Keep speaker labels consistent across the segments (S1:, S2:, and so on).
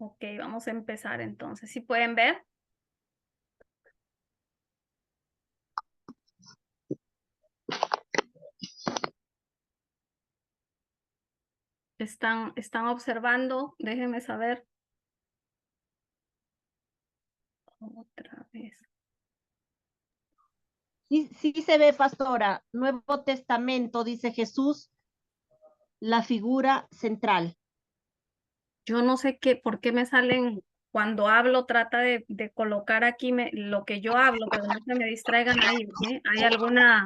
S1: Ok, vamos a empezar entonces. ¿Sí pueden ver? ¿Están observando? Déjenme saber. Otra vez.
S2: Sí, sí se ve, pastora. Nuevo Testamento, dice Jesús, la figura central.
S1: Yo no sé por qué me salen, cuando hablo, trata de colocar aquí lo que yo hablo, pero no se me distraigan ahí, ¿ok? ¿Hay alguna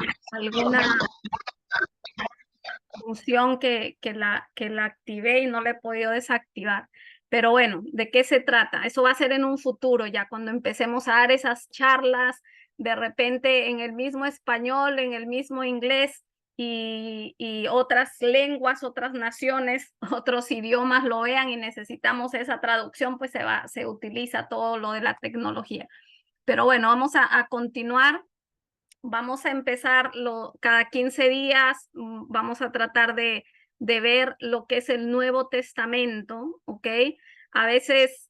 S1: función que la activé y no la he podido desactivar? Pero bueno, ¿de qué se trata? Eso va a ser en un futuro, ya cuando empecemos a dar esas charlas, de repente en el mismo español, en el mismo inglés y otras lenguas, otras naciones, otros idiomas lo vean y necesitamos esa traducción, pues se utiliza todo lo de la tecnología. Pero bueno, vamos a continuar. Vamos a empezar cada 15 días, vamos a tratar de ver lo que es el Nuevo Testamento, ¿ok? A veces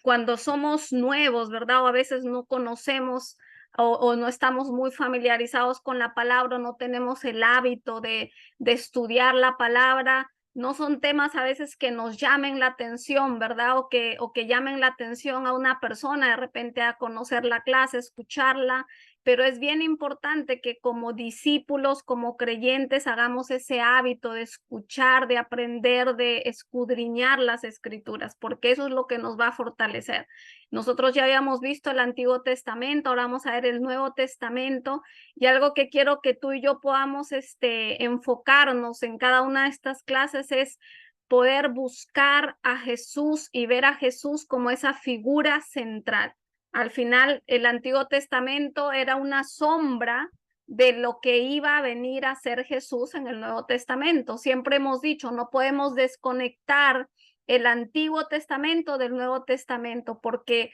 S1: cuando somos nuevos, ¿verdad? O a veces no conocemos o no estamos muy familiarizados con la palabra, no tenemos el hábito de estudiar la palabra. No son temas a veces que nos llamen la atención, ¿verdad? O que llamen la atención a una persona de repente a conocer la clase, escucharla, pero es bien importante que como discípulos, como creyentes, hagamos ese hábito de escuchar, de aprender, de escudriñar las escrituras, porque eso es lo que nos va a fortalecer. Nosotros ya habíamos visto el Antiguo Testamento, ahora vamos a ver el Nuevo Testamento, y algo que quiero que tú y yo podamos enfocarnos en cada una de estas clases es poder buscar a Jesús y ver a Jesús como esa figura central. Al final, el Antiguo Testamento era una sombra de lo que iba a venir a ser Jesús en el Nuevo Testamento. Siempre hemos dicho, no podemos desconectar el Antiguo Testamento del Nuevo Testamento porque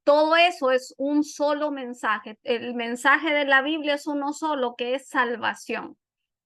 S1: todo eso es un solo mensaje. El mensaje de la Biblia es uno solo, que es salvación.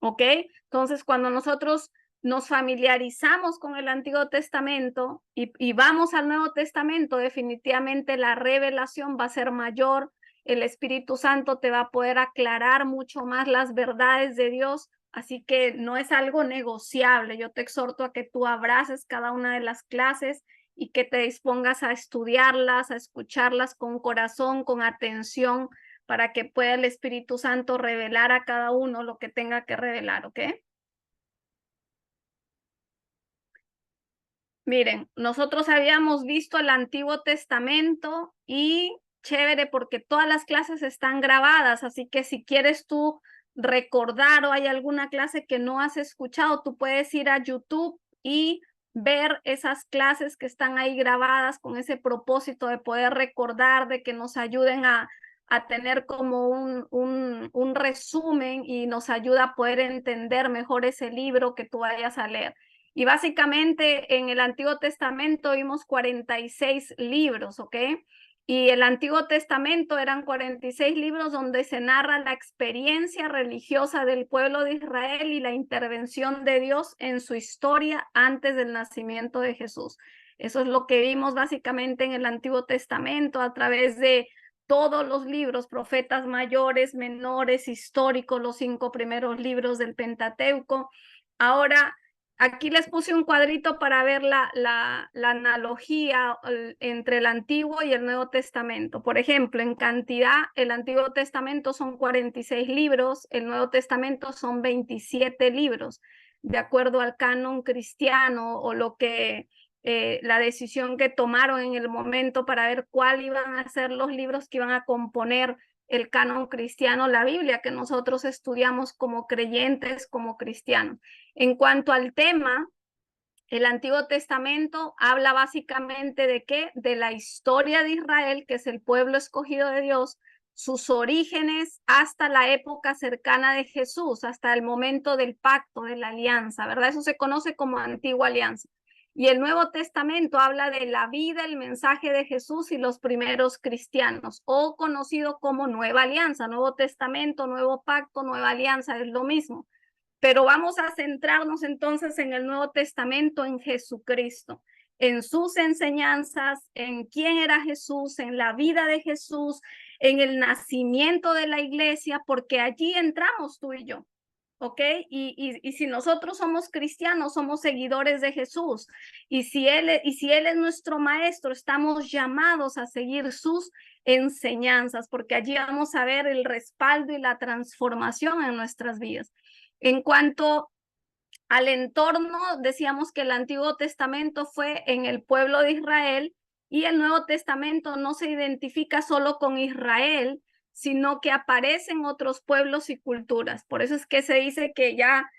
S1: ¿Ok? Entonces, cuando nosotros nos familiarizamos con el Antiguo Testamento y vamos al Nuevo Testamento, definitivamente la revelación va a ser mayor, el Espíritu Santo te va a poder aclarar mucho más las verdades de Dios, así que no es algo negociable. Yo te exhorto a que tú abraces cada una de las clases y que te dispongas a estudiarlas, a escucharlas con corazón, con atención, para que pueda el Espíritu Santo revelar a cada uno lo que tenga que revelar, ¿ok? Miren, nosotros habíamos visto el Antiguo Testamento y chévere porque todas las clases están grabadas, así que si quieres tú recordar o hay alguna clase que no has escuchado, tú puedes ir a YouTube y ver esas clases que están ahí grabadas con ese propósito de poder recordar, de que nos ayuden a tener como un resumen y nos ayuda a poder entender mejor ese libro que tú vayas a leer. Y básicamente en el Antiguo Testamento vimos 46 libros, ¿ok? Y el Antiguo Testamento eran 46 libros donde se narra la experiencia religiosa del pueblo de Israel y la intervención de Dios en su historia antes del nacimiento de Jesús. Eso es lo que vimos básicamente en el Antiguo Testamento a través de todos los libros, profetas mayores, menores, históricos, los 5 primeros libros del Pentateuco. Ahora, aquí les puse un cuadrito para ver la analogía entre el Antiguo y el Nuevo Testamento. Por ejemplo, en cantidad, el Antiguo Testamento son 46 libros, el Nuevo Testamento son 27 libros, de acuerdo al canon cristiano o la decisión que tomaron en el momento para ver cuál iban a ser los libros que iban a componer el canon cristiano, la Biblia, que nosotros estudiamos como creyentes, como cristianos. En cuanto al tema, el Antiguo Testamento habla básicamente de qué? De la historia de Israel, que es el pueblo escogido de Dios, sus orígenes hasta la época cercana de Jesús, hasta el momento del pacto, de la alianza, ¿verdad? Eso se conoce como antigua alianza. Y el Nuevo Testamento habla de la vida, el mensaje de Jesús y los primeros cristianos, o conocido como Nueva Alianza, Nuevo Testamento, Nuevo Pacto, Nueva Alianza, es lo mismo. Pero vamos a centrarnos entonces en el Nuevo Testamento, en Jesucristo. en sus enseñanzas, en quién era Jesús, en la vida de Jesús, en el nacimiento de la iglesia, porque allí entramos tú y yo. ¿Ok? Y si nosotros somos cristianos, somos seguidores de Jesús. Y si él es nuestro maestro, estamos llamados a seguir sus enseñanzas, porque allí vamos a ver el respaldo y la transformación en nuestras vidas. En cuanto al entorno, decíamos que el Antiguo Testamento fue en el pueblo de Israel y el Nuevo Testamento no se identifica solo con Israel, sino que aparecen otros pueblos y culturas. Por eso es que se dice que ya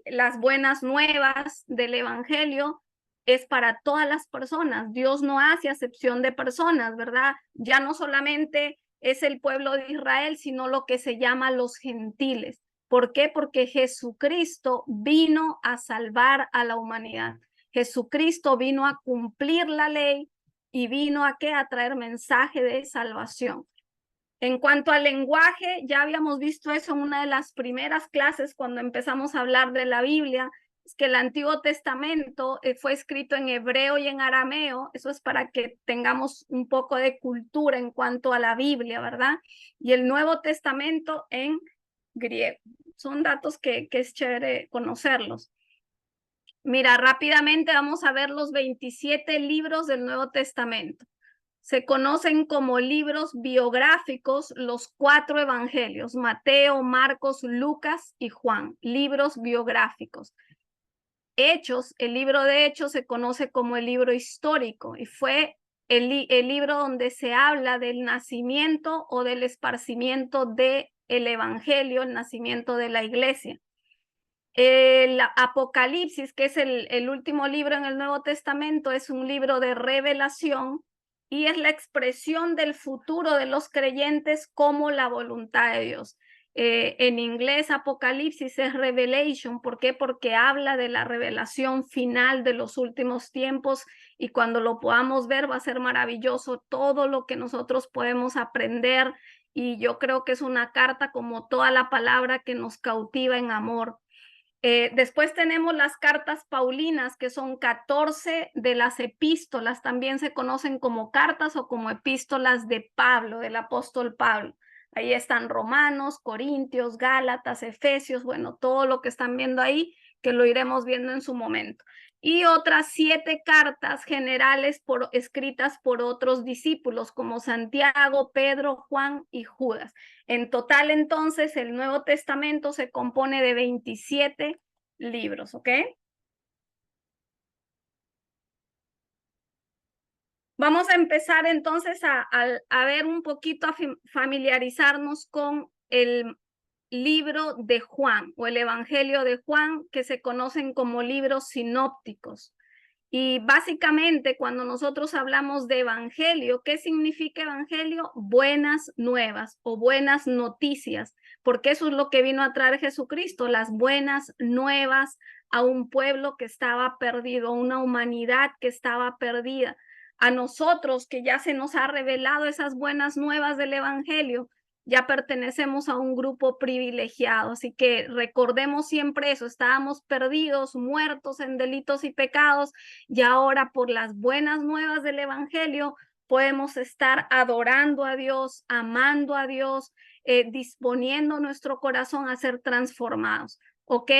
S1: las buenas nuevas del Evangelio es para todas las personas. Dios no hace acepción de personas, ¿verdad? Ya no solamente es el pueblo de Israel, sino lo que se llama los gentiles. ¿Por qué? Porque Jesucristo vino a salvar a la humanidad. Jesucristo vino a cumplir la ley y vino a ¿qué? A traer mensaje de salvación. En cuanto al lenguaje, ya habíamos visto eso en una de las primeras clases cuando empezamos a hablar de la Biblia, es que el Antiguo Testamento fue escrito en hebreo y en arameo. Eso es para que tengamos un poco de cultura en cuanto a la Biblia, ¿verdad? Y el Nuevo Testamento en griego. Son datos que es chévere conocerlos. Mira, rápidamente vamos a ver los 27 libros del Nuevo Testamento. Se conocen como libros biográficos los 4 evangelios: Mateo, Marcos, Lucas y Juan. Libros biográficos. Hechos, el libro de Hechos se conoce como el libro histórico y fue el libro donde se habla del nacimiento o del esparcimiento del evangelio, el nacimiento de la iglesia. El Apocalipsis, que es el último libro en el Nuevo Testamento, es un libro de revelación y es la expresión del futuro de los creyentes como la voluntad de Dios. En inglés, Apocalipsis es Revelation. ¿Por qué? Porque habla de la revelación final de los últimos tiempos, y cuando lo podamos ver va a ser maravilloso todo lo que nosotros podemos aprender, y yo creo que es una carta como toda la palabra que nos cautiva en amor. Después tenemos las cartas paulinas, que son 14 de las epístolas, también se conocen como cartas o como epístolas de Pablo, del apóstol Pablo. Ahí están Romanos, Corintios, Gálatas, Efesios, bueno, todo lo que están viendo ahí, que lo iremos viendo en su momento. Y otras 7 cartas generales escritas por otros discípulos como Santiago, Pedro, Juan y Judas. En total, entonces, el Nuevo Testamento se compone de 27 libros, ¿ok? Vamos a empezar entonces a ver un poquito, a familiarizarnos con el libro de Juan o el Evangelio de Juan, que se conocen como libros sinópticos. Y básicamente, cuando nosotros hablamos de evangelio, ¿qué significa evangelio? Buenas nuevas o buenas noticias, porque eso es lo que vino a traer Jesucristo, las buenas nuevas a un pueblo que estaba perdido, a una humanidad que estaba perdida. A nosotros, que ya se nos ha revelado esas buenas nuevas del evangelio, ya pertenecemos a un grupo privilegiado. Así que recordemos siempre eso: estábamos perdidos, muertos en delitos y pecados, y ahora por las buenas nuevas del evangelio podemos estar adorando a Dios, amando a Dios, disponiendo nuestro corazón a ser transformados. ¿Ok?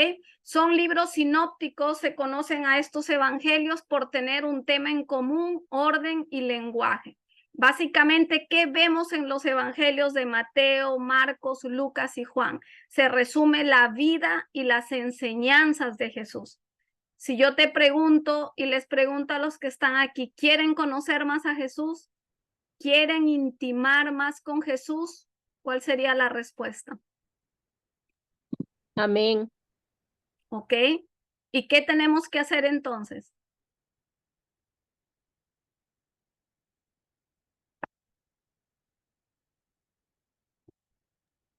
S1: Son libros sinópticos, se conocen a estos evangelios por tener un tema en común, orden y lenguaje. Básicamente, ¿qué vemos en los evangelios de Mateo, Marcos, Lucas y Juan? Se resume la vida y las enseñanzas de Jesús. Si yo te pregunto y les pregunto a los que están aquí, ¿quieren conocer más a Jesús? ¿Quieren intimar más con Jesús? ¿Cuál sería la respuesta?
S2: Amén.
S1: ¿Ok? ¿Y qué tenemos que hacer entonces?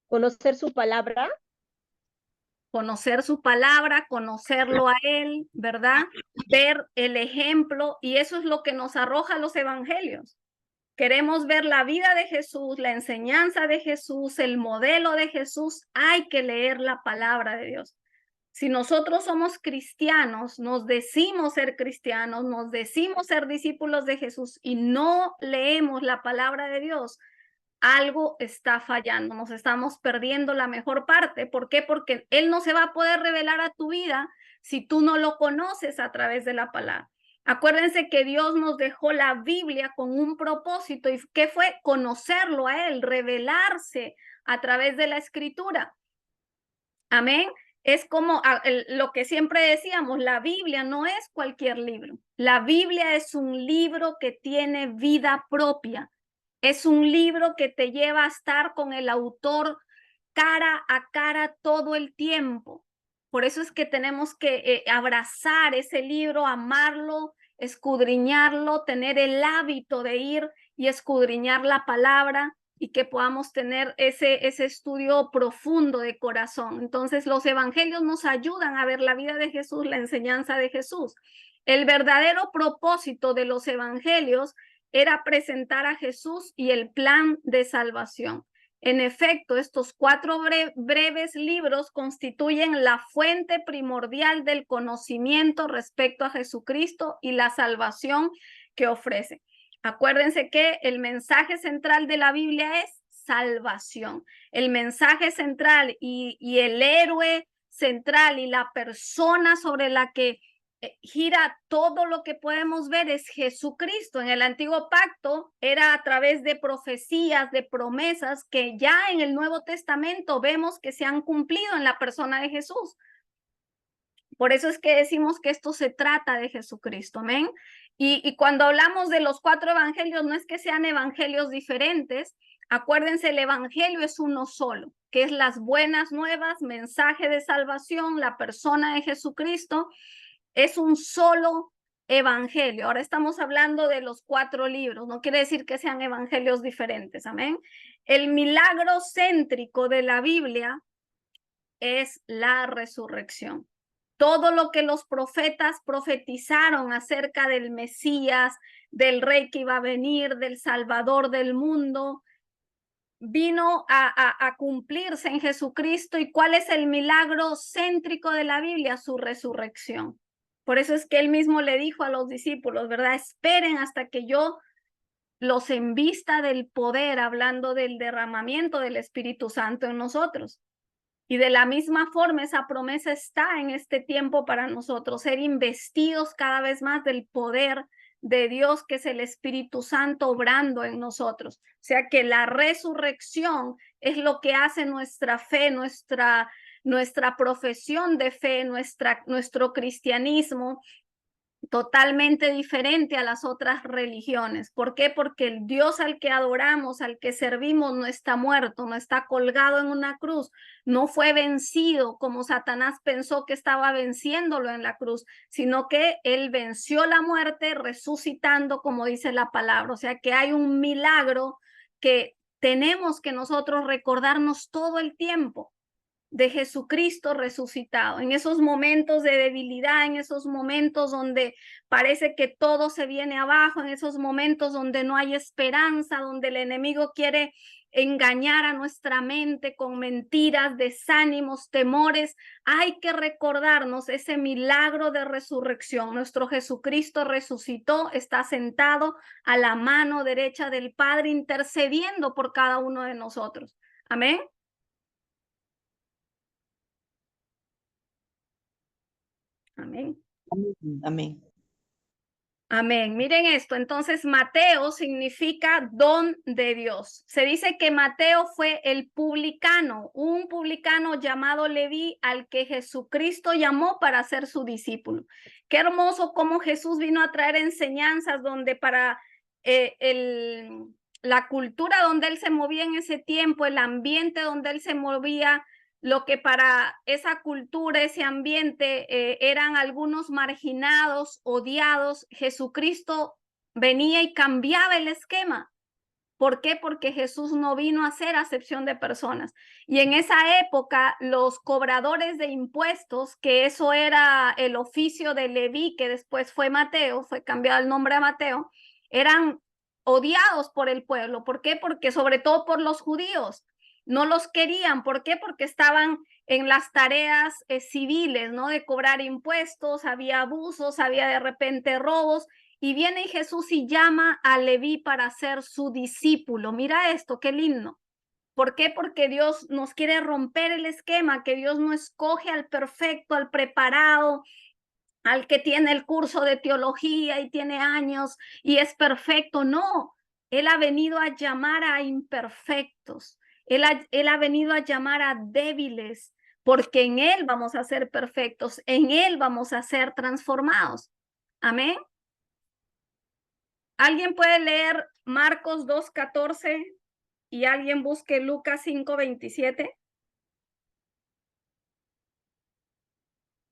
S2: Conocer su palabra.
S1: Conocer su palabra, conocerlo a él, ¿verdad? Ver el ejemplo, y eso es lo que nos arroja los evangelios. Queremos ver la vida de Jesús, la enseñanza de Jesús, el modelo de Jesús. Hay que leer la palabra de Dios. Si nosotros somos cristianos, nos decimos ser cristianos, nos decimos ser discípulos de Jesús y no leemos la palabra de Dios, algo está fallando, nos estamos perdiendo la mejor parte. ¿Por qué? Porque Él no se va a poder revelar a tu vida si tú no lo conoces a través de la palabra. Acuérdense que Dios nos dejó la Biblia con un propósito. ¿Y qué fue? Conocerlo a Él, revelarse a través de la Escritura. Amén. Es como lo que siempre decíamos, la Biblia no es cualquier libro. La Biblia es un libro que tiene vida propia. Es un libro que te lleva a estar con el autor cara a cara todo el tiempo. Por eso es que tenemos que abrazar ese libro, amarlo, escudriñarlo, tener el hábito de ir y escudriñar la palabra y que podamos tener ese estudio profundo de corazón. Entonces, los evangelios nos ayudan a ver la vida de Jesús, la enseñanza de Jesús. El verdadero propósito de los evangelios era presentar a Jesús y el plan de salvación. En efecto, estos 4 breves libros constituyen la fuente primordial del conocimiento respecto a Jesucristo y la salvación que ofrece. Acuérdense que el mensaje central de la Biblia es salvación. El mensaje central y el héroe central y la persona sobre la que gira todo lo que podemos ver es Jesucristo. En el antiguo pacto era a través de profecías, de promesas que ya en el Nuevo Testamento vemos que se han cumplido en la persona de Jesús. Por eso es que decimos que esto se trata de Jesucristo, amén. Y cuando hablamos de los 4 evangelios, no es que sean evangelios diferentes. Acuérdense, el evangelio es uno solo, que es las buenas nuevas, mensaje de salvación, la persona de Jesucristo. Es un solo evangelio. Ahora estamos hablando de los 4 libros, no quiere decir que sean evangelios diferentes, amén. El milagro céntrico de la Biblia es la resurrección. Todo lo que los profetas profetizaron acerca del Mesías, del rey que iba a venir, del Salvador del mundo, vino a cumplirse en Jesucristo. ¿Y cuál es el milagro céntrico de la Biblia? Su resurrección. Por eso es que él mismo le dijo a los discípulos, ¿verdad? Esperen hasta que yo los envista del poder, hablando del derramamiento del Espíritu Santo en nosotros. Y de la misma forma, esa promesa está en este tiempo para nosotros, ser investidos cada vez más del poder de Dios, que es el Espíritu Santo obrando en nosotros. O sea que la resurrección es lo que hace nuestra fe, nuestra profesión de fe, nuestro cristianismo totalmente diferente a las otras religiones. ¿Por qué? Porque el Dios al que adoramos, al que servimos, no está muerto, no está colgado en una cruz, no fue vencido como Satanás pensó que estaba venciéndolo en la cruz, sino que él venció la muerte resucitando, como dice la palabra. O sea que hay un milagro que tenemos que nosotros recordarnos todo el tiempo, de Jesucristo resucitado, en esos momentos de debilidad, en esos momentos donde parece que todo se viene abajo, en esos momentos donde no hay esperanza, donde el enemigo quiere engañar a nuestra mente con mentiras, desánimos, temores. Hay que recordarnos ese milagro de resurrección. Nuestro Jesucristo resucitó, está sentado a la mano derecha del Padre, intercediendo por cada uno de nosotros. Amén. Amén.
S2: Amén.
S1: Amén. Miren esto. Entonces, Mateo significa don de Dios. Se dice que Mateo fue el publicano, un publicano llamado Leví, al que Jesucristo llamó para ser su discípulo. Qué hermoso cómo Jesús vino a traer enseñanzas donde para la cultura donde él se movía en ese tiempo, el ambiente donde él se movía, lo que para esa cultura, ese ambiente, eran algunos marginados, odiados. Jesucristo venía y cambiaba el esquema. ¿Por qué? Porque Jesús no vino a hacer acepción de personas. Y en esa época, los cobradores de impuestos, que eso era el oficio de Leví, que después fue Mateo, fue cambiado el nombre a Mateo, eran odiados por el pueblo. ¿Por qué? Porque sobre todo por los judíos. no los querían. ¿Por qué? Porque estaban en las tareas civiles, ¿no? De cobrar impuestos, había abusos, había de repente robos, y viene Jesús y llama a Leví para ser su discípulo. Mira esto, qué lindo. ¿Por qué? Porque Dios nos quiere romper el esquema, que Dios no escoge al perfecto, al preparado, al que tiene el curso de teología y tiene años y es perfecto. No, Él ha venido a llamar a imperfectos. Él ha venido a llamar a débiles, porque en Él vamos a ser perfectos, en Él vamos a ser transformados. Amén. ¿Alguien puede leer Marcos 2:14 y alguien busque Lucas 5:27?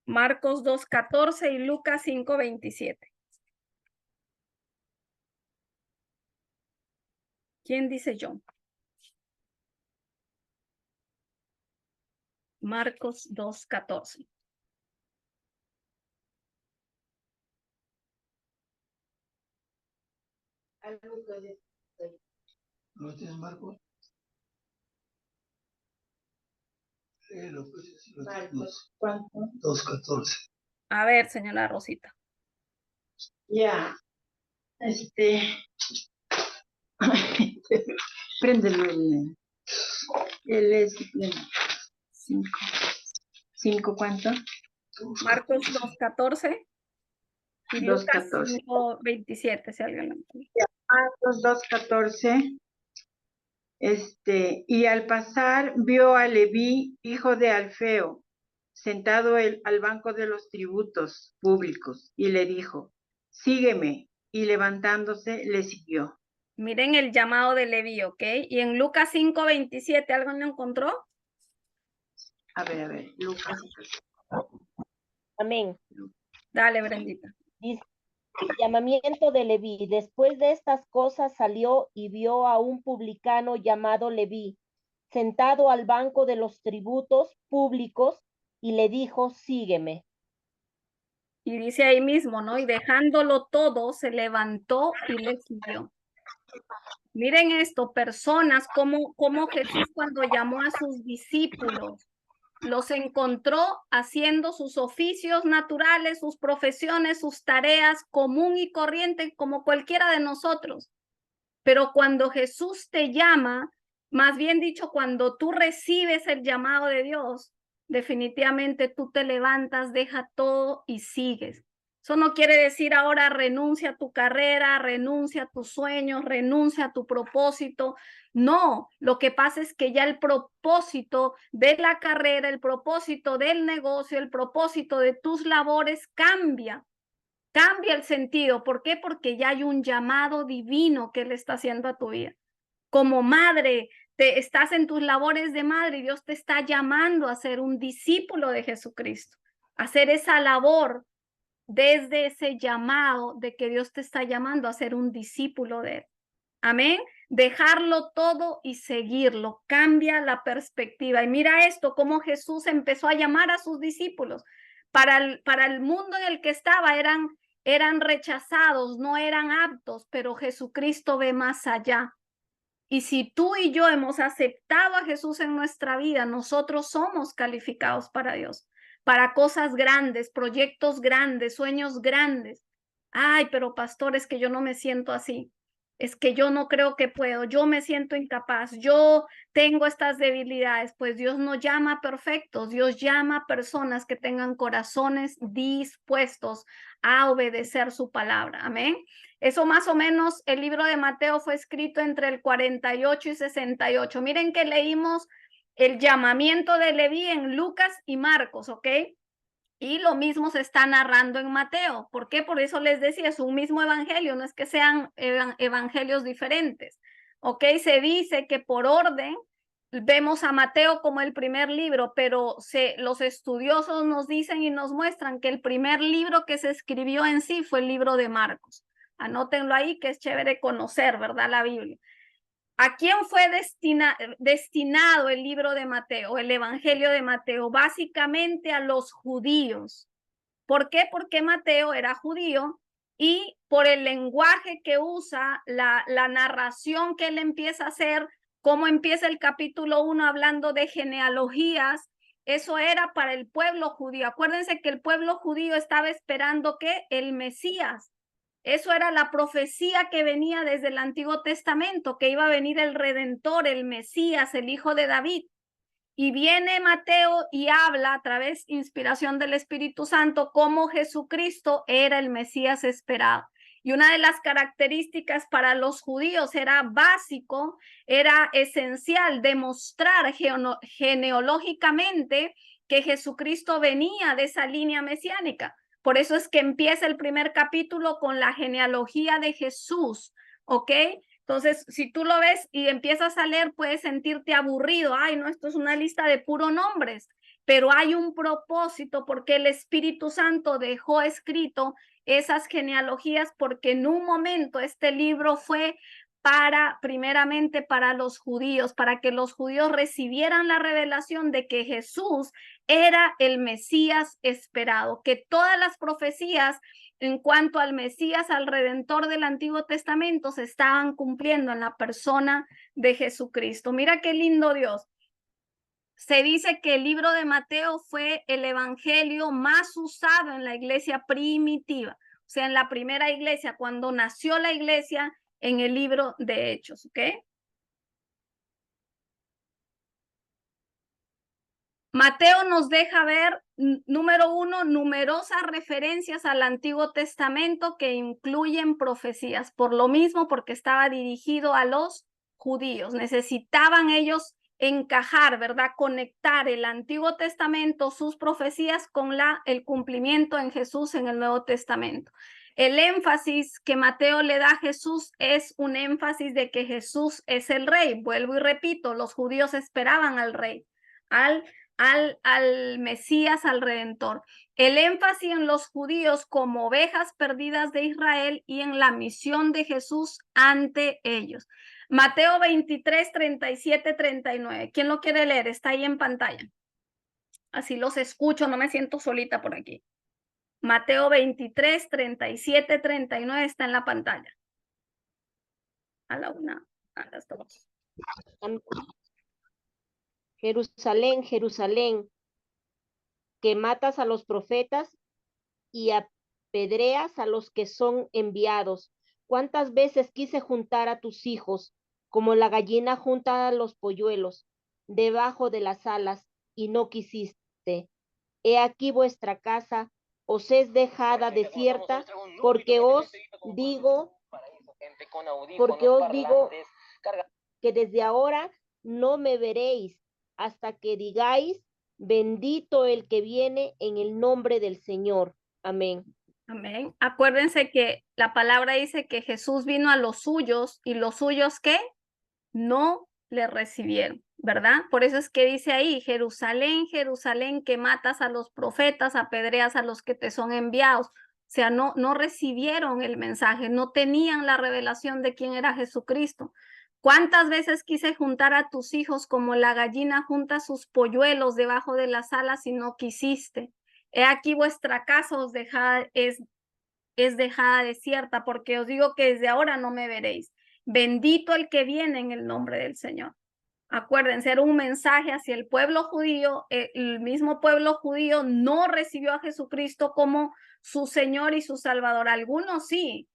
S1: Marcos 2:14 y Lucas 5:27. ¿Quién dice yo? Marcos 2:14.
S3: ¿No tienes, Marcos?
S4: Marcos, ¿cuánto?
S3: 2:14.
S1: A ver, señora Rosita.
S4: Ya, préndelo el 5, ¿cuánto?
S1: Marcos 2:14 y Lucas
S4: 2:14.
S1: 5:27, si alguien lo entiende.
S4: Marcos 2:14. Y al pasar vio a Leví, hijo de Alfeo, sentado al banco de los tributos públicos, y le dijo, sígueme, y levantándose le siguió.
S1: Miren el llamado de Leví, ¿ok? Y en Lucas 5:27, ¿alguien lo encontró?
S4: A ver, Lucas.
S5: Amén.
S1: Dale, Brendita.
S5: Dice, llamamiento de Leví. Después de estas cosas salió y vio a un publicano llamado Leví, sentado al banco de los tributos públicos, y le dijo, sígueme.
S1: Y dice ahí mismo, ¿no? Y dejándolo todo, se levantó y le siguió. Miren esto, personas como Jesús cuando llamó a sus discípulos, los encontró haciendo sus oficios naturales, sus profesiones, sus tareas común y corriente como cualquiera de nosotros. Pero cuando Jesús te llama, más bien dicho, cuando tú recibes el llamado de Dios, definitivamente tú te levantas, deja todo y sigues. Eso no quiere decir ahora renuncia a tu carrera, renuncia a tus sueños, renuncia a tu propósito. No, lo que pasa es que ya el propósito de la carrera, el propósito del negocio, el propósito de tus labores cambia el sentido. ¿Por qué? Porque ya hay un llamado divino que Él está haciendo a tu vida. Como madre, estás en tus labores de madre y Dios te está llamando a ser un discípulo de Jesucristo, a hacer esa labor desde ese llamado de que Dios te está llamando a ser un discípulo de Él. Amén. Dejarlo todo y seguirlo. Cambia la perspectiva. Y mira esto, cómo Jesús empezó a llamar a sus discípulos. Para el mundo en el que estaba eran rechazados, no eran aptos, pero Jesucristo ve más allá. Y si tú y yo hemos aceptado a Jesús en nuestra vida, nosotros somos calificados para Dios, para cosas grandes, proyectos grandes, sueños grandes. Ay, pero pastor, es que yo no me siento así. Es que yo no creo que puedo, yo me siento incapaz, yo tengo estas debilidades. Pues Dios no llama a perfectos, Dios llama a personas que tengan corazones dispuestos a obedecer su palabra. Amén. Eso más o menos, el libro de Mateo fue escrito entre el 48 y 68. Miren que leímos el llamamiento de Leví en Lucas y Marcos, ¿ok? Y lo mismo se está narrando en Mateo. ¿Por qué? Por eso les decía, es un mismo evangelio, no es que sean evangelios diferentes. ¿Ok? Se dice que por orden vemos a Mateo como el primer libro, pero los estudiosos nos dicen y nos muestran que el primer libro que se escribió en sí fue el libro de Marcos. Anótenlo ahí, que es chévere conocer, ¿verdad? La Biblia. ¿A quién fue destinado el libro de Mateo, el Evangelio de Mateo? Básicamente a los judíos. ¿Por qué? Porque Mateo era judío y por el lenguaje que usa, la narración que él empieza a hacer, cómo empieza el capítulo 1 hablando de genealogías. Eso era para el pueblo judío. Acuérdense que el pueblo judío estaba esperando que el Mesías. Eso era la profecía que venía desde el Antiguo Testamento, que iba a venir el Redentor, el Mesías, el Hijo de David. Y viene Mateo y habla a través de inspiración del Espíritu Santo cómo Jesucristo era el Mesías esperado. Y una de las características para los judíos era básico, era esencial demostrar genealógicamente que Jesucristo venía de esa línea mesiánica. Por eso es que empieza el primer capítulo con la genealogía de Jesús, ¿ok? Entonces, si tú lo ves y empiezas a leer, puedes sentirte aburrido. Ay, no, esto es una lista de puros nombres, pero hay un propósito porque el Espíritu Santo dejó escrito esas genealogías, porque en un momento este libro fue primeramente para los judíos, para que los judíos recibieran la revelación de que Jesús era el Mesías esperado, que todas las profecías en cuanto al Mesías, al Redentor del Antiguo Testamento, se estaban cumpliendo en la persona de Jesucristo. Mira qué lindo Dios. Se dice que el libro de Mateo fue el evangelio más usado en la iglesia primitiva, o sea, en la primera iglesia, cuando nació la iglesia, en el libro de Hechos, ¿ok? Mateo nos deja ver, número 1, numerosas referencias al Antiguo Testamento que incluyen profecías, por lo mismo porque estaba dirigido a los judíos. Necesitaban ellos encajar, ¿verdad? Conectar el Antiguo Testamento, sus profecías, con el cumplimiento en Jesús en el Nuevo Testamento. El énfasis que Mateo le da a Jesús es un énfasis de que Jesús es el rey. Vuelvo y repito, los judíos esperaban al rey, al Mesías, al Redentor. El énfasis en los judíos como ovejas perdidas de Israel y en la misión de Jesús ante ellos. Mateo 23, 37, 39. ¿Quién lo quiere leer? Está ahí en pantalla. Así los escucho, no me siento solita por aquí. Mateo 23, 37, 39 está en la pantalla. A la una, a las dos.
S5: Jerusalén, Jerusalén, que matas a los profetas y apedreas a los que son enviados. ¿Cuántas veces quise juntar a tus hijos, como la gallina junta a los polluelos, debajo de las alas, y no quisiste? He aquí vuestra casa os es dejada desierta, porque os digo que desde ahora no me veréis, hasta que digáis, bendito el que viene en el nombre del Señor. Amén.
S1: Amén. Acuérdense que la palabra dice que Jesús vino a los suyos, y los suyos, ¿qué? No le recibieron, ¿verdad? Por eso es que dice ahí, Jerusalén, Jerusalén, que matas a los profetas, apedreas a los que te son enviados. O sea, no recibieron el mensaje, no tenían la revelación de quién era Jesucristo. ¿Cuántas veces quise juntar a tus hijos como la gallina junta sus polluelos debajo de las alas y no quisiste? He aquí vuestra casa es dejada desierta, porque os digo que desde ahora no me veréis. Bendito el que viene en el nombre del Señor. Acuérdense, era un mensaje hacia el pueblo judío. El mismo pueblo judío no recibió a Jesucristo como su Señor y su Salvador. Algunos sí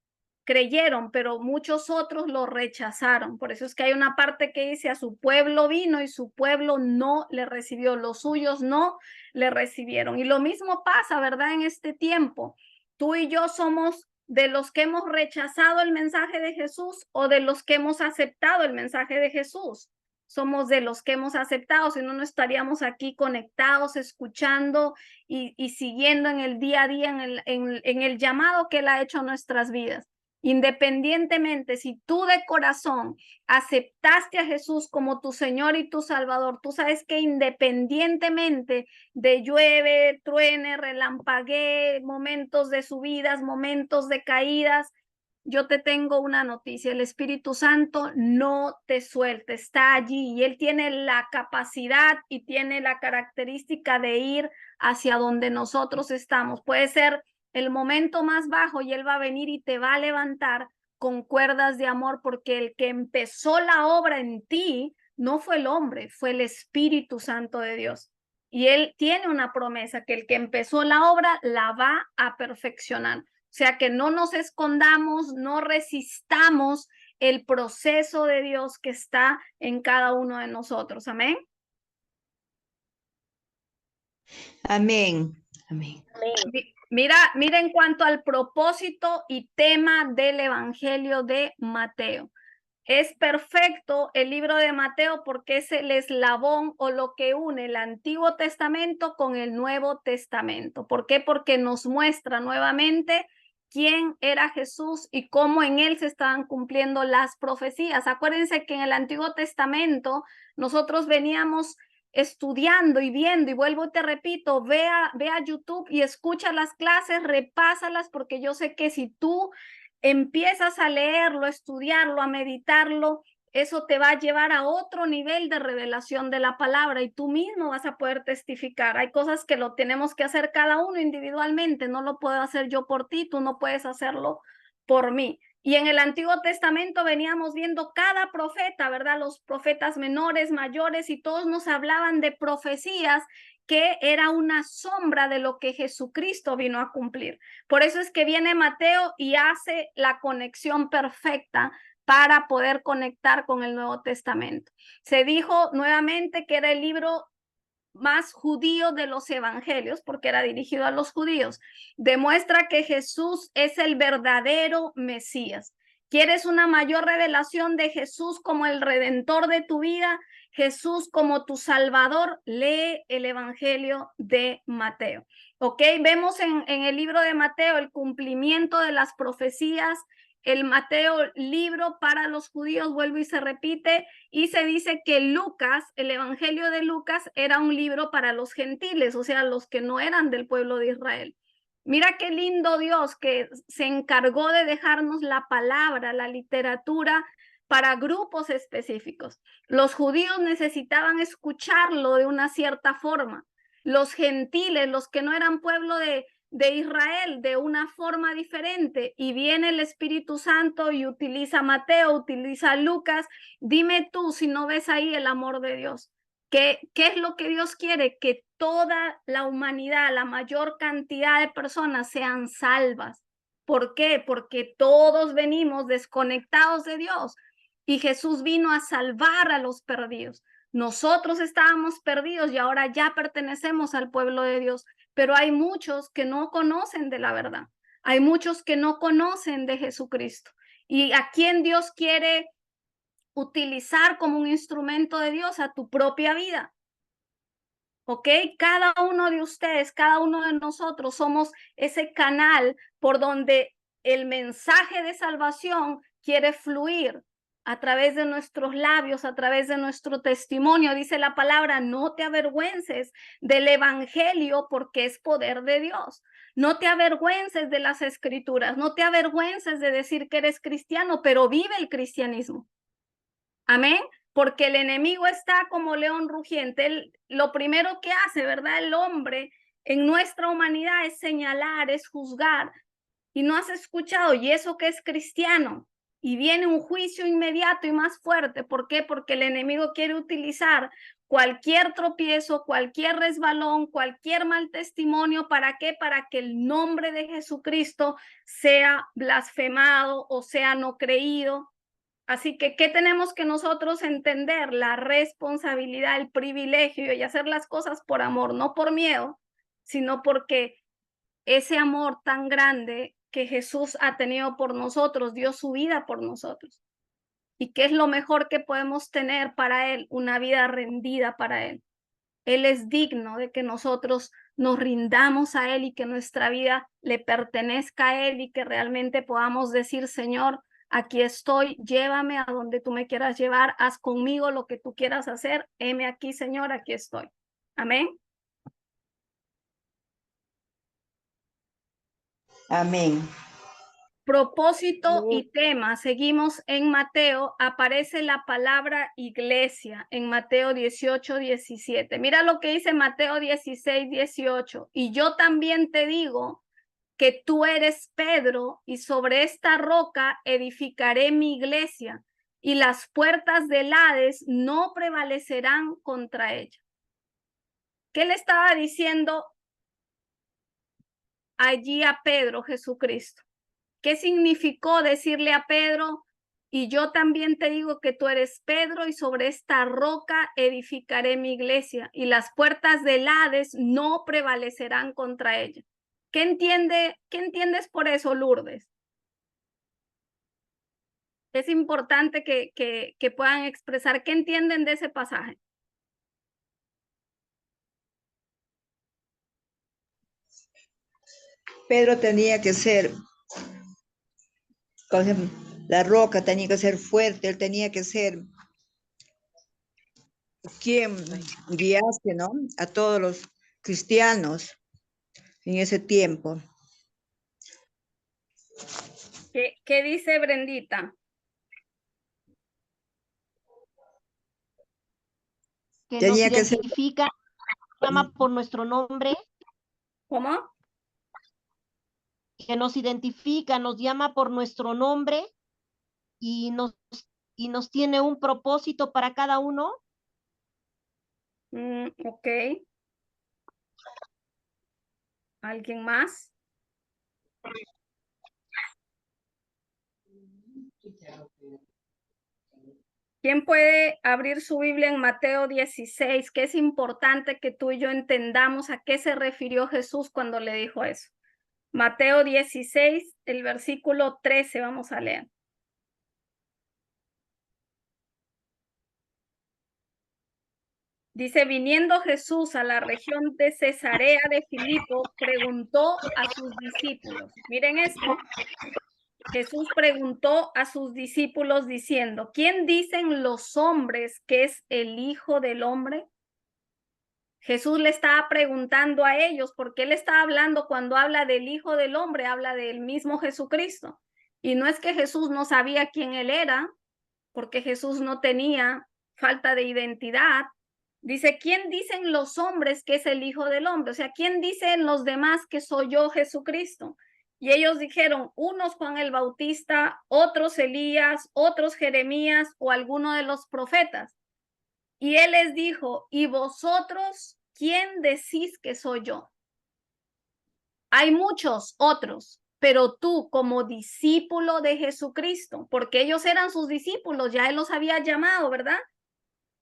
S1: creyeron, pero muchos otros lo rechazaron. Por eso es que hay una parte que dice, a su pueblo vino y su pueblo no le recibió, los suyos no le recibieron. Y lo mismo pasa, ¿verdad? En este tiempo, tú y yo somos de los que hemos rechazado el mensaje de Jesús o de los que hemos aceptado el mensaje de Jesús. Somos de los que hemos aceptado, si no, no estaríamos aquí conectados, escuchando y siguiendo en el día a día, en el llamado que Él ha hecho a nuestras vidas. Independientemente, si tú de corazón aceptaste a Jesús como tu Señor y tu Salvador, tú sabes que independientemente de llueve, truene, relampaguee, momentos de subidas, momentos de caídas, yo te tengo una noticia: el Espíritu Santo no te suelta, está allí, y Él tiene la capacidad y tiene la característica de ir hacia donde nosotros estamos. Puede ser el momento más bajo y Él va a venir y te va a levantar, con cuerdas de amor, porque el que empezó la obra en ti no fue el hombre, fue el Espíritu Santo de Dios. Y Él tiene una promesa, que el que empezó la obra la va a perfeccionar. O sea, que no nos escondamos, no resistamos el proceso de Dios que está en cada uno de nosotros. Amén.
S6: Amén. Amén.
S1: Mira en cuanto al propósito y tema del Evangelio de Mateo. Es perfecto el libro de Mateo porque es el eslabón o lo que une el Antiguo Testamento con el Nuevo Testamento. ¿Por qué? Porque nos muestra nuevamente quién era Jesús y cómo en él se estaban cumpliendo las profecías. Acuérdense que en el Antiguo Testamento nosotros veníamos estudiando y viendo, y vuelvo y te repito, ve a YouTube y escucha las clases, repásalas, porque yo sé que si tú empiezas a leerlo, a estudiarlo, a meditarlo, eso te va a llevar a otro nivel de revelación de la palabra y tú mismo vas a poder testificar. Hay cosas que lo tenemos que hacer cada uno individualmente, no lo puedo hacer yo por ti, tú no puedes hacerlo por mí. Y en el Antiguo Testamento veníamos viendo cada profeta, ¿verdad? Los profetas menores, mayores, y todos nos hablaban de profecías que era una sombra de lo que Jesucristo vino a cumplir. Por eso es que viene Mateo y hace la conexión perfecta para poder conectar con el Nuevo Testamento. Se dijo nuevamente que era el libro más judío de los evangelios, porque era dirigido a los judíos. Demuestra que Jesús es el verdadero Mesías. ¿Quieres una mayor revelación de Jesús como el redentor de tu vida? Jesús como tu salvador, lee el evangelio de Mateo. ¿Ok? Vemos en el libro de Mateo el cumplimiento de las profecías. El Mateo, libro para los judíos, vuelve y se repite, y se dice que Lucas, el evangelio de Lucas, era un libro para los gentiles, o sea, los que no eran del pueblo de Israel. Mira qué lindo Dios que se encargó de dejarnos la palabra, la literatura para grupos específicos. Los judíos necesitaban escucharlo de una cierta forma. Los gentiles, los que no eran pueblo de Israel, de una forma diferente, y viene el Espíritu Santo y utiliza Mateo, utiliza Lucas. Dime tú si no ves ahí el amor de Dios. ¿Qué es lo que Dios quiere? Que toda la humanidad, la mayor cantidad de personas sean salvas. ¿Por qué? Porque todos venimos desconectados de Dios y Jesús vino a salvar a los perdidos. Nosotros estábamos perdidos y ahora ya pertenecemos al pueblo de Dios, pero hay muchos que no conocen de la verdad. Hay muchos que no conocen de Jesucristo. ¿Y a quién Dios quiere utilizar como un instrumento de Dios? A tu propia vida. ¿Ok? Cada uno de ustedes, cada uno de nosotros somos ese canal por donde el mensaje de salvación quiere fluir a través de nuestros labios, a través de nuestro testimonio. Dice la palabra, no te avergüences del evangelio porque es poder de Dios. No te avergüences de las escrituras, no te avergüences de decir que eres cristiano, pero vive el cristianismo. Amén. Porque el enemigo está como león rugiente. Lo primero que hace, ¿verdad? El hombre en nuestra humanidad es señalar, es juzgar. Y no has escuchado, y eso que es cristiano. Y viene un juicio inmediato y más fuerte. ¿Por qué? Porque el enemigo quiere utilizar cualquier tropiezo, cualquier resbalón, cualquier mal testimonio. ¿Para qué? Para que el nombre de Jesucristo sea blasfemado o sea no creído. Así que, ¿qué tenemos que nosotros entender? La responsabilidad, el privilegio y hacer las cosas por amor, no por miedo, sino porque ese amor tan grande que Jesús ha tenido por nosotros, dio su vida por nosotros. ¿Y qué es lo mejor que podemos tener para Él? Una vida rendida para Él. Él es digno de que nosotros nos rindamos a Él y que nuestra vida le pertenezca a Él y que realmente podamos decir, Señor, aquí estoy, llévame a donde tú me quieras llevar, haz conmigo lo que tú quieras hacer, heme aquí, Señor, aquí estoy. Amén.
S6: Amén.
S1: Propósito y tema. Seguimos en Mateo. Aparece la palabra iglesia en Mateo 18, 17. Mira lo que dice Mateo 16, 18. Y yo también te digo que tú eres Pedro, y sobre esta roca edificaré mi iglesia, y las puertas del Hades no prevalecerán contra ella. ¿Qué le estaba diciendo allí a Pedro Jesucristo? ¿Qué significó decirle a Pedro, y yo también te digo que tú eres Pedro, y sobre esta roca edificaré mi iglesia, y las puertas del Hades no prevalecerán contra ella? ¿Qué entiendes por eso, Lourdes? Es importante que puedan expresar qué entienden de ese pasaje.
S6: Pedro tenía que ser, la roca tenía que ser fuerte, él tenía que ser quien guiase, ¿no?, a todos los cristianos en ese tiempo.
S1: ¿Qué dice Brendita?
S2: Que
S6: Tenía
S2: nos
S6: que ser,
S2: identifica, llama por nuestro nombre,
S1: ¿Cómo?
S2: que nos identifica, nos llama por nuestro nombre y nos tiene un propósito para cada uno.
S1: Ok. ¿Alguien más? ¿Quién puede abrir su Biblia en Mateo 16? Que es importante que tú y yo entendamos a qué se refirió Jesús cuando le dijo eso. Mateo 16, el versículo 13, vamos a leer. Dice, viniendo Jesús a la región de Cesarea de Filipo, preguntó a sus discípulos. Miren esto. Jesús preguntó a sus discípulos diciendo, ¿quién dicen los hombres que es el Hijo del Hombre? Jesús le estaba preguntando a ellos, porque él está hablando, cuando habla del Hijo del Hombre, habla del mismo Jesucristo. Y no es que Jesús no sabía quién él era, porque Jesús no tenía falta de identidad. Dice, ¿quién dicen los hombres que es el Hijo del Hombre? O sea, ¿quién dicen los demás que soy yo, Jesucristo? Y ellos dijeron, unos Juan el Bautista, otros Elías, otros Jeremías o alguno de los profetas. Y él les dijo, ¿y vosotros quién decís que soy yo? Hay muchos otros, pero tú como discípulo de Jesucristo, porque ellos eran sus discípulos, ya él los había llamado, ¿verdad?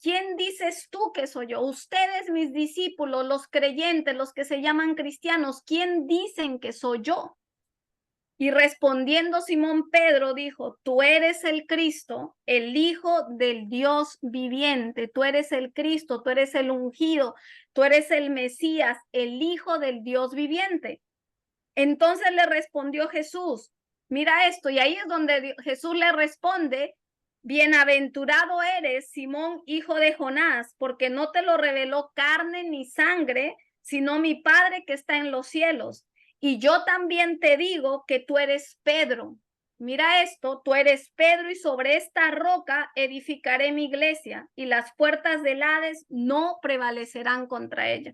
S1: ¿Quién dices tú que soy yo? Ustedes, mis discípulos, los creyentes, los que se llaman cristianos, ¿quién dicen que soy yo? Y respondiendo Simón Pedro dijo, tú eres el Cristo, el Hijo del Dios viviente, tú eres el Cristo, tú eres el ungido, tú eres el Mesías, el Hijo del Dios viviente. Entonces le respondió Jesús, mira esto, y ahí es donde Jesús le responde, bienaventurado eres, Simón, hijo de Jonás, porque no te lo reveló carne ni sangre, sino mi Padre que está en los cielos. Y yo también te digo que tú eres Pedro. Mira esto, tú eres Pedro y sobre esta roca edificaré mi iglesia y las puertas del Hades no prevalecerán contra ella.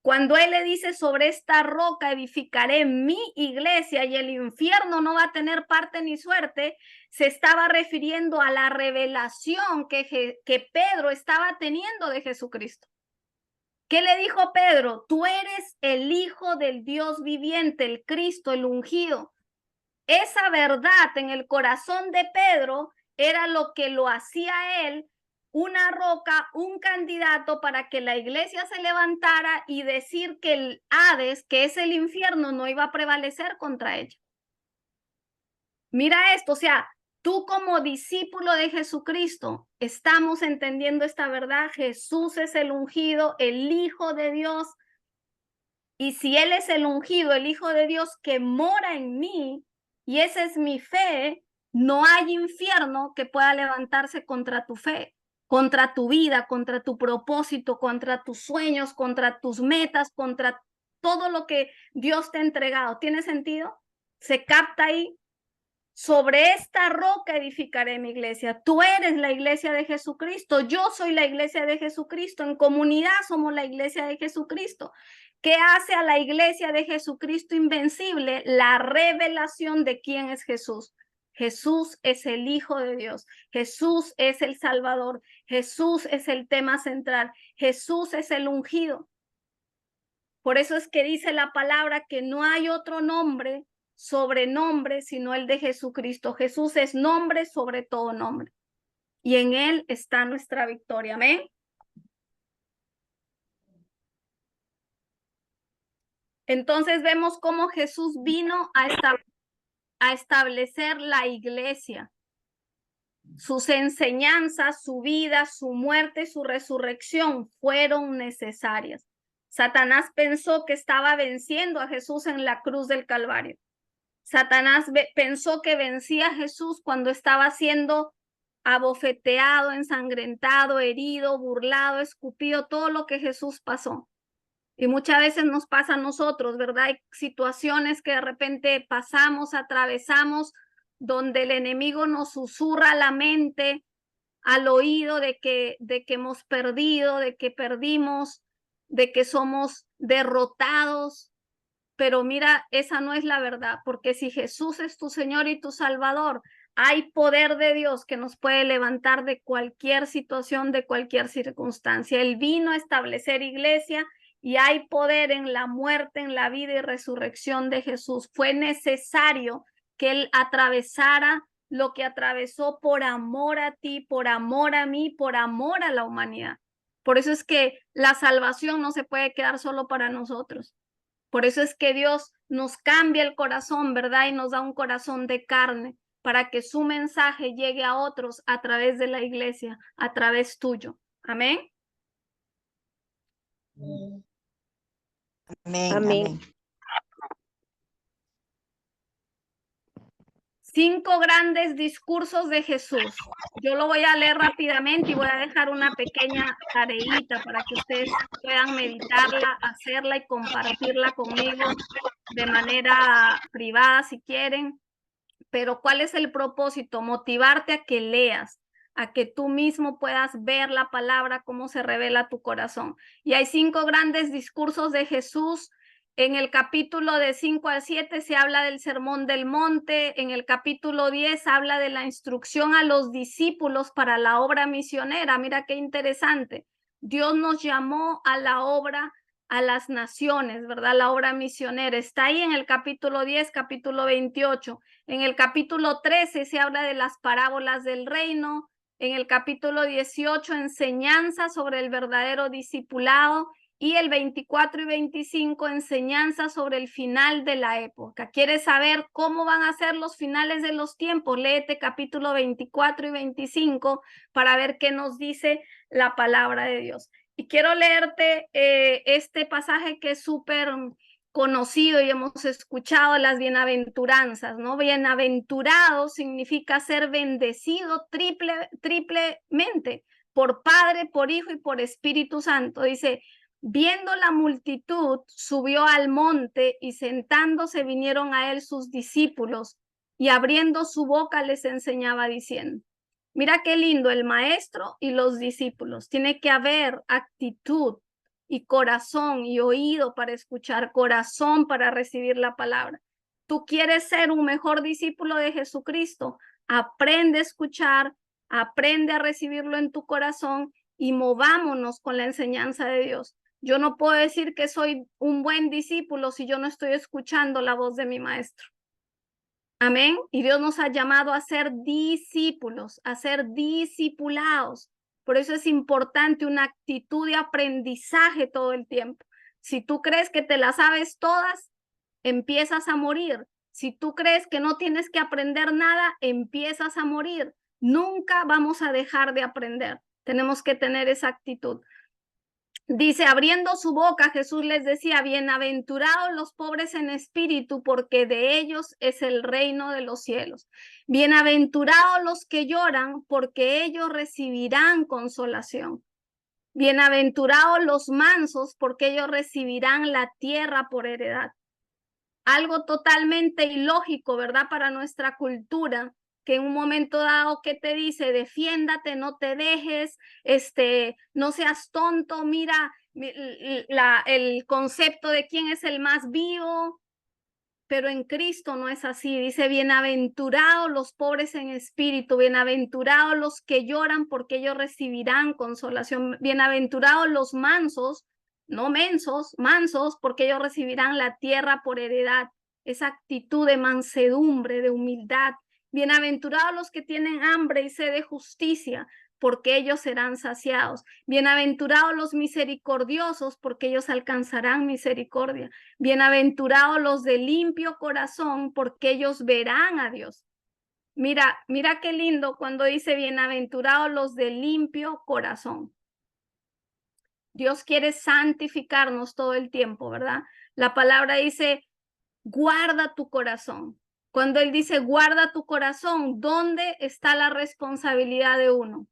S1: Cuando él le dice sobre esta roca edificaré mi iglesia y el infierno no va a tener parte ni suerte, se estaba refiriendo a la revelación que Pedro estaba teniendo de Jesucristo. ¿Qué le dijo Pedro? Tú eres el Hijo del Dios viviente, el Cristo, el ungido. Esa verdad en el corazón de Pedro era lo que lo hacía a él una roca, un candidato para que la iglesia se levantara y decir que el Hades, que es el infierno, no iba a prevalecer contra ella. Mira esto, o sea, tú como discípulo de Jesucristo, estamos entendiendo esta verdad. Jesús es el ungido, el Hijo de Dios. Y si Él es el ungido, el Hijo de Dios que mora en mí, y esa es mi fe, no hay infierno que pueda levantarse contra tu fe, contra tu vida, contra tu propósito, contra tus sueños, contra tus metas, contra todo lo que Dios te ha entregado. ¿Tiene sentido? ¿Se capta ahí? Sobre esta roca edificaré mi iglesia. Tú eres la iglesia de Jesucristo. Yo soy la iglesia de Jesucristo. En comunidad somos la iglesia de Jesucristo. ¿Qué hace a la iglesia de Jesucristo invencible? La revelación de quién es Jesús. Jesús es el Hijo de Dios. Jesús es el Salvador. Jesús es el tema central. Jesús es el ungido. Por eso es que dice la palabra que no hay otro nombre, sobrenombre, sino el de Jesucristo. Jesús es nombre sobre todo nombre. Y en él está nuestra victoria. Amén. Entonces vemos cómo Jesús vino a establecer la iglesia. Sus enseñanzas, su vida, su muerte, su resurrección fueron necesarias. Satanás pensó que estaba venciendo a Jesús en la cruz del Calvario. Satanás pensó que vencía a Jesús cuando estaba siendo abofeteado, ensangrentado, herido, burlado, escupido, todo lo que Jesús pasó. Y muchas veces nos pasa a nosotros, ¿verdad? Hay situaciones que de repente pasamos, atravesamos, donde el enemigo nos susurra a la mente, al oído de que hemos perdido, de que perdimos, de que somos derrotados. Pero mira, esa no es la verdad, porque si Jesús es tu Señor y tu Salvador, hay poder de Dios que nos puede levantar de cualquier situación, de cualquier circunstancia. Él vino a establecer iglesia y hay poder en la muerte, en la vida y resurrección de Jesús. Fue necesario que Él atravesara lo que atravesó por amor a ti, por amor a mí, por amor a la humanidad. Por eso es que la salvación no se puede quedar solo para nosotros. Por eso es que Dios nos cambia el corazón, ¿verdad? Y nos da un corazón de carne para que su mensaje llegue a otros a través de la iglesia, a través tuyo. Amén.
S6: Amén.
S5: Amén.
S6: Amén.
S1: 5 grandes discursos de Jesús. Yo lo voy a leer rápidamente y voy a dejar una pequeña tareita para que ustedes puedan meditarla, hacerla y compartirla conmigo de manera privada si quieren. Pero ¿cuál es el propósito? Motivarte a que leas, a que tú mismo puedas ver la palabra, cómo se revela a tu corazón. Y hay 5 grandes discursos de Jesús. En el capítulo de 5 al 7 se habla del Sermón del Monte. En el capítulo 10 habla de la instrucción a los discípulos para la obra misionera. Mira qué interesante. Dios nos llamó a la obra a las naciones, ¿verdad? La obra misionera. Está ahí en el capítulo 10, capítulo 28. En el capítulo 13 se habla de las parábolas del reino. En el capítulo 18, enseñanza sobre el verdadero discipulado. Y el 24 y 25, enseñanza sobre el final de la época. ¿Quieres saber cómo van a ser los finales de los tiempos? Léete capítulo 24 y 25 para ver qué nos dice la palabra de Dios. Y quiero leerte este pasaje que es súper conocido y hemos escuchado, las bienaventuranzas, ¿no? Bienaventurado significa ser bendecido triplemente por Padre, por Hijo y por Espíritu Santo. Dice, viendo la multitud, subió al monte y sentándose vinieron a él sus discípulos y abriendo su boca les enseñaba diciendo. Mira qué lindo, el maestro y los discípulos. Tiene que haber actitud y corazón y oído para escuchar, corazón para recibir la palabra. Tú quieres ser un mejor discípulo de Jesucristo, aprende a escuchar, aprende a recibirlo en tu corazón y movámonos con la enseñanza de Dios. Yo no puedo decir que soy un buen discípulo si yo no estoy escuchando la voz de mi maestro. Amén. Y Dios nos ha llamado a ser discípulos, a ser discipulados. Por eso es importante una actitud de aprendizaje todo el tiempo. Si tú crees que te las sabes todas, empiezas a morir. Si tú crees que no tienes que aprender nada, empiezas a morir. Nunca vamos a dejar de aprender. Tenemos que tener esa actitud. Dice, abriendo su boca, Jesús les decía, bienaventurados los pobres en espíritu, porque de ellos es el reino de los cielos. Bienaventurados los que lloran, porque ellos recibirán consolación. Bienaventurados los mansos, porque ellos recibirán la tierra por heredad. algo totalmente ilógico, ¿verdad? Para nuestra cultura, que en un momento dado, ¿qué te dice? Defiéndate, no te dejes, no seas tonto, mira el concepto de quién es el más vivo. Pero en Cristo no es así. Dice, bienaventurados los pobres en espíritu, bienaventurados los que lloran porque ellos recibirán consolación, bienaventurados los mansos, no mensos, mansos, porque ellos recibirán la tierra por heredad. Esa actitud de mansedumbre, de humildad. Bienaventurados los que tienen hambre y sed de justicia, porque ellos serán saciados. Bienaventurados los misericordiosos, porque ellos alcanzarán misericordia. Bienaventurados los de limpio corazón, porque ellos verán a Dios. Mira qué lindo cuando dice bienaventurados los de limpio corazón. Dios quiere santificarnos todo el tiempo, ¿verdad? La palabra dice, guarda tu corazón. Cuando Él dice, guarda tu corazón, ¿dónde está la responsabilidad de uno?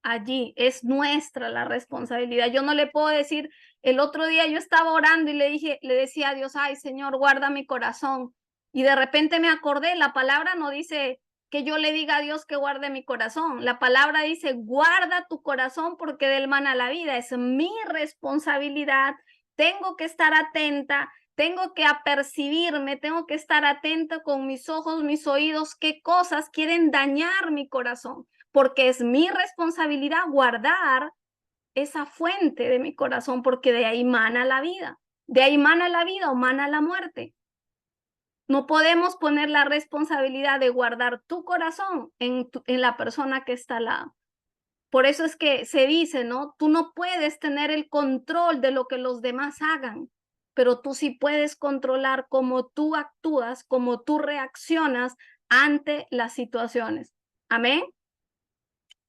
S1: Allí es nuestra la responsabilidad. Yo no le puedo decir, el otro día yo estaba orando y le decía a Dios, ay Señor, guarda mi corazón. Y de repente me acordé, la palabra no dice que yo le diga a Dios que guarde mi corazón. La palabra dice, guarda tu corazón porque de él mana la vida. Es mi responsabilidad. Tengo que estar atenta, tengo que apercibirme, tengo que estar atenta con mis ojos, mis oídos, qué cosas quieren dañar mi corazón. Porque es mi responsabilidad guardar esa fuente de mi corazón, porque de ahí mana la vida. De ahí mana la vida o mana la muerte. No podemos poner la responsabilidad de guardar tu corazón en la persona que está al lado. Por eso es que se dice, ¿no? Tú no puedes tener el control de lo que los demás hagan, pero tú sí puedes controlar cómo tú actúas, cómo tú reaccionas ante las situaciones. Amén.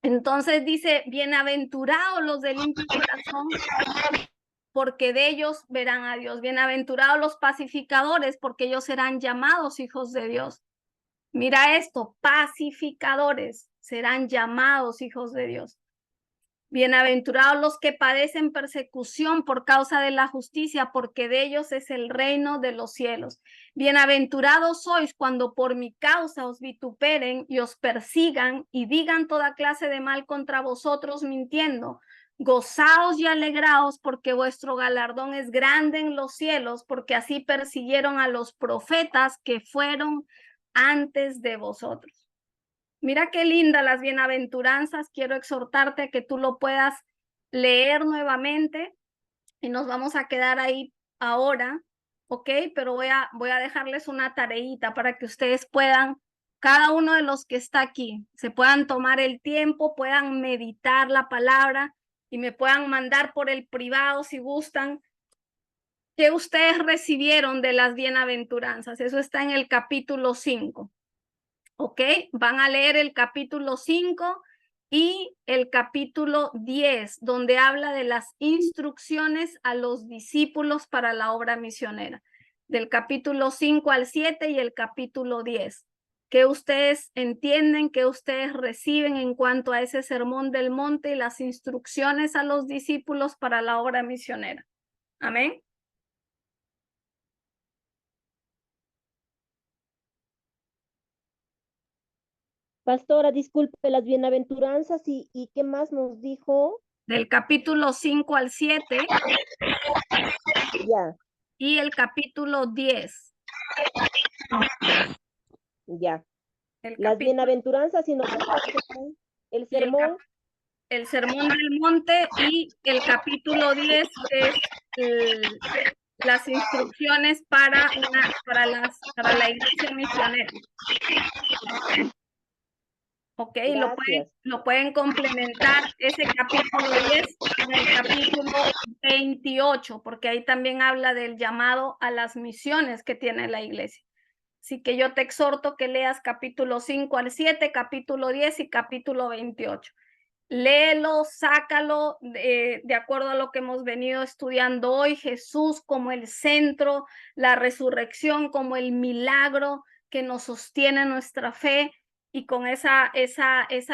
S1: Entonces dice, bienaventurados los de limpio corazón, porque de ellos verán a Dios. Bienaventurados los pacificadores, porque ellos serán llamados hijos de Dios. Mira esto, pacificadores serán llamados hijos de Dios. Bienaventurados los que padecen persecución por causa de la justicia, porque de ellos es el reino de los cielos. Bienaventurados sois cuando por mi causa os vituperen y os persigan y digan toda clase de mal contra vosotros mintiendo. Gozaos y alegraos porque vuestro galardón es grande en los cielos, porque así persiguieron a los profetas que fueron antes de vosotros. Mira qué linda las bienaventuranzas. Quiero exhortarte a que tú lo puedas leer nuevamente y nos vamos a quedar ahí ahora, ¿ok? Pero voy a dejarles una tareita para que ustedes puedan, cada uno de los que está aquí, se puedan tomar el tiempo, puedan meditar la palabra y me puedan mandar por el privado si gustan qué ustedes recibieron de las bienaventuranzas. Eso está en el capítulo 5. ¿Ok? Van a leer el capítulo 5 y el capítulo 10, donde habla de las instrucciones a los discípulos para la obra misionera. Del capítulo 5 al 7 y el capítulo 10. ¿Qué ustedes entienden, qué ustedes reciben en cuanto a ese sermón del monte y las instrucciones a los discípulos para la obra misionera? Amén.
S5: Pastora, disculpe, las bienaventuranzas y ¿qué más nos dijo?
S1: Del capítulo 5 al 7
S5: Ya,
S1: y el capítulo 10.
S5: ya.
S1: El
S5: Las
S1: capítulo,
S5: bienaventuranzas y nos dijo el sermón.
S1: el sermón del monte y el capítulo 10 es las instrucciones para la iglesia misionera. Ok, lo pueden complementar ese capítulo 10 con el capítulo 28, porque ahí también habla del llamado a las misiones que tiene la iglesia. Así que yo te exhorto que leas capítulo 5 al 7, capítulo 10 y capítulo 28. Léelo, sácalo de acuerdo a lo que hemos venido estudiando hoy. Jesús como el centro, la resurrección como el milagro que nos sostiene nuestra fe, y con esa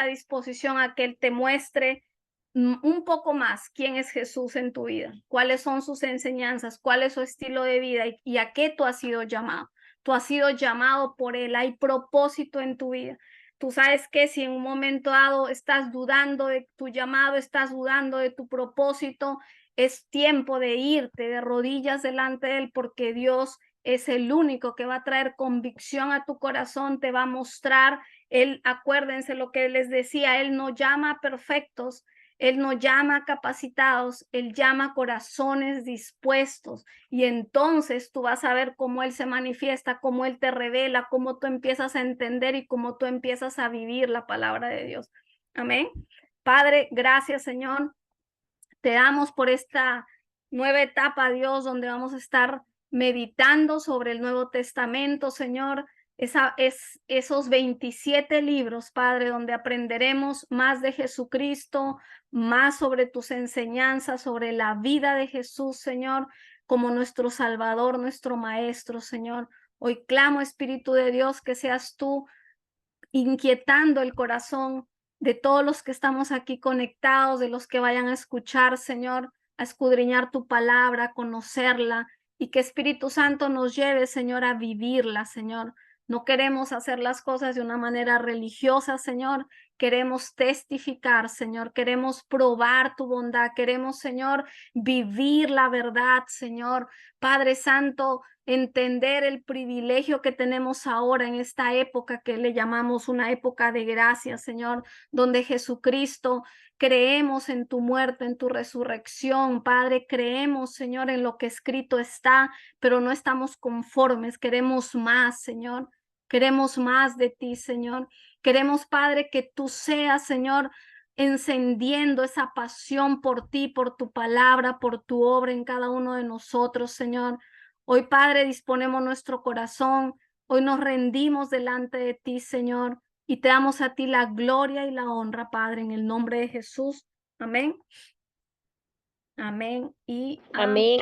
S1: disposición a que Él te muestre un poco más quién es Jesús en tu vida, cuáles son sus enseñanzas, cuál es su estilo de vida y a qué tú has sido llamado. Tú has sido llamado por Él, hay propósito en tu vida. Tú sabes que si en un momento dado estás dudando de tu llamado, estás dudando de tu propósito, es tiempo de irte de rodillas delante de Él, porque Dios es el único que va a traer convicción a tu corazón, te va a mostrar. Él, acuérdense lo que les decía, Él no llama a perfectos, Él no llama a capacitados, Él llama a corazones dispuestos. Y entonces tú vas a ver cómo Él se manifiesta, cómo Él te revela, cómo tú empiezas a entender y cómo tú empiezas a vivir la palabra de Dios. Amén. Padre, gracias, Señor. Te damos por esta nueva etapa, Dios, donde vamos a estar meditando sobre el Nuevo Testamento, Señor. Esos 27 libros, Padre, donde aprenderemos más de Jesucristo, más sobre tus enseñanzas, sobre la vida de Jesús, Señor, como nuestro Salvador, nuestro Maestro, Señor. Hoy clamo, Espíritu de Dios, que seas tú inquietando el corazón de todos los que estamos aquí conectados, de los que vayan a escuchar, Señor, a escudriñar tu palabra, a conocerla, y que Espíritu Santo nos lleve, Señor, a vivirla, Señor. No queremos hacer las cosas de una manera religiosa, Señor. Queremos testificar, Señor. Queremos probar tu bondad. Queremos, Señor, vivir la verdad, Señor. Padre Santo, entender el privilegio que tenemos ahora en esta época que le llamamos una época de gracia, Señor, donde Jesucristo, creemos en tu muerte, en tu resurrección, Padre, creemos, Señor, en lo que escrito está, pero no estamos conformes, queremos más, Señor, queremos más de ti, Señor, queremos, Padre, que tú seas, Señor, encendiendo esa pasión por ti, por tu palabra, por tu obra en cada uno de nosotros, Señor. Hoy, Padre, disponemos nuestro corazón, hoy nos rendimos delante de ti, Señor, y te damos a ti la gloria y la honra, Padre, en el nombre de Jesús. Amén. Amén y amén.
S5: Amén.